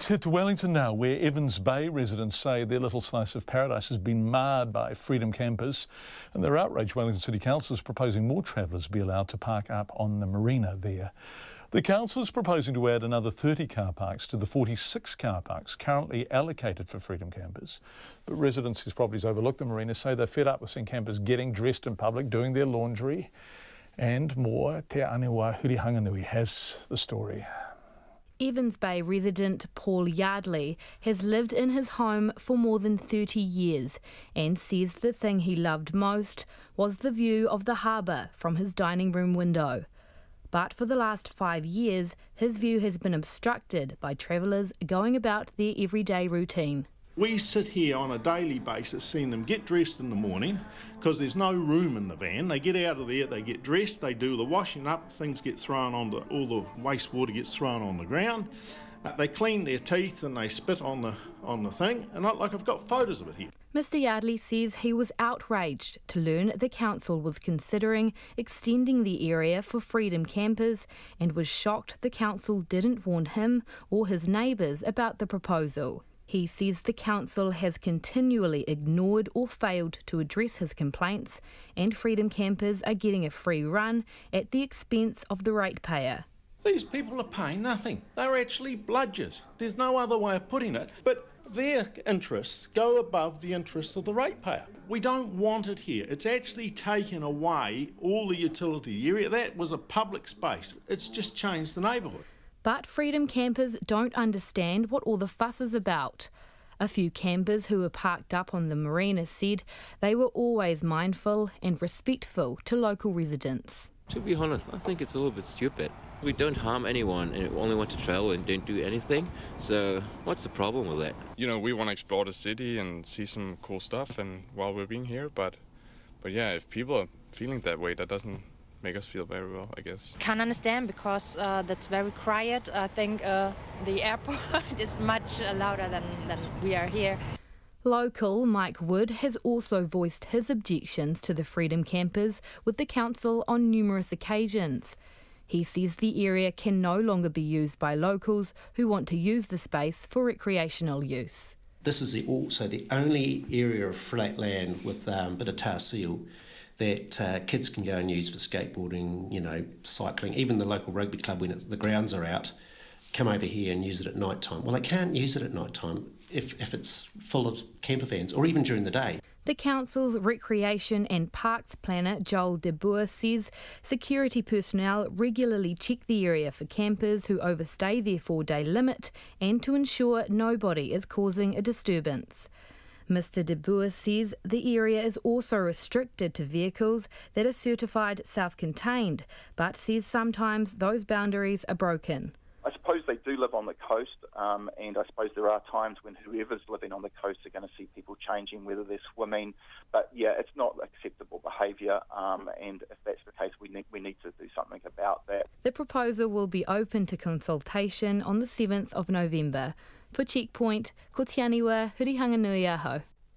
Let's head to Wellington now, where Evans Bay residents say their little slice of paradise has been marred by freedom campers, and they're outraged Wellington City Council is proposing more travellers be allowed to park up on the marina there. The council is proposing to add another 30 car parks to the 46 car parks currently allocated for freedom campers. But residents whose properties overlook the marina say they're fed up with seeing campers getting dressed in public, doing their laundry and more. Te Aniwa Hurihanganui has the story. Evans Bay resident Paul Yardley has lived in his home for more than 30 years and says the thing he loved most was the view of the harbour from his dining room window. But for the last 5 years, his view has been obstructed by travellers going about their everyday routine. We sit here on a daily basis seeing them get dressed in the morning because there's no room in the van. They get out of there, they get dressed, they do the washing up, things get thrown on all the wastewater gets thrown on the ground. They clean their teeth and they spit on the thing, and I've got photos of it here. Mr Yardley says he was outraged to learn the council was considering extending the area for freedom campers and was shocked the council didn't warn him or his neighbours about the proposal. He says the council has continually ignored or failed to address his complaints, and freedom campers are getting a free run at the expense of the ratepayer. These people are paying nothing. They're actually bludgers. There's no other way of putting it. But their interests go above the interests of the ratepayer. We don't want it here. It's actually taken away all the utility area. That was a public space. It's just changed the neighbourhood. But freedom campers don't understand what all the fuss is about. A few campers who were parked up on the marina said they were always mindful and respectful to local residents. To be honest, I think it's a little bit stupid. We don't harm anyone and we only want to travel and don't do anything. So what's the problem with that? You know, we want to explore the city and see some cool stuff and while we're being here, but yeah, if people are feeling that way, that doesn't make us feel very well, I guess. Can't understand because that's very quiet. I think the airport is much louder than we are here. Local Mike Wood has also voiced his objections to the freedom campers with the council on numerous occasions. He says the area can no longer be used by locals who want to use the space for recreational use. This is also the only area of flat land with a bit of tar seal that kids can go and use for skateboarding, cycling. Even the local rugby club, when the grounds are out, come over here and use it at night time. Well, they can't use it at night time if it's full of camper vans, or even during the day. The council's recreation and parks planner Joel De Boer says security personnel regularly check the area for campers who overstay their 4-day limit and to ensure nobody is causing a disturbance. Mr De Boer says the area is also restricted to vehicles that are certified self-contained, but says sometimes those boundaries are broken. I suppose they do live on the coast, and I suppose there are times when whoever's living on the coast are going to see people changing, whether they're swimming. But yeah, it's not acceptable behaviour, and if that's the case, we need to do something about that. The proposal will be open to consultation on the 7th of November. For Checkpoint, ko te aniwa, Hurihanganui aho.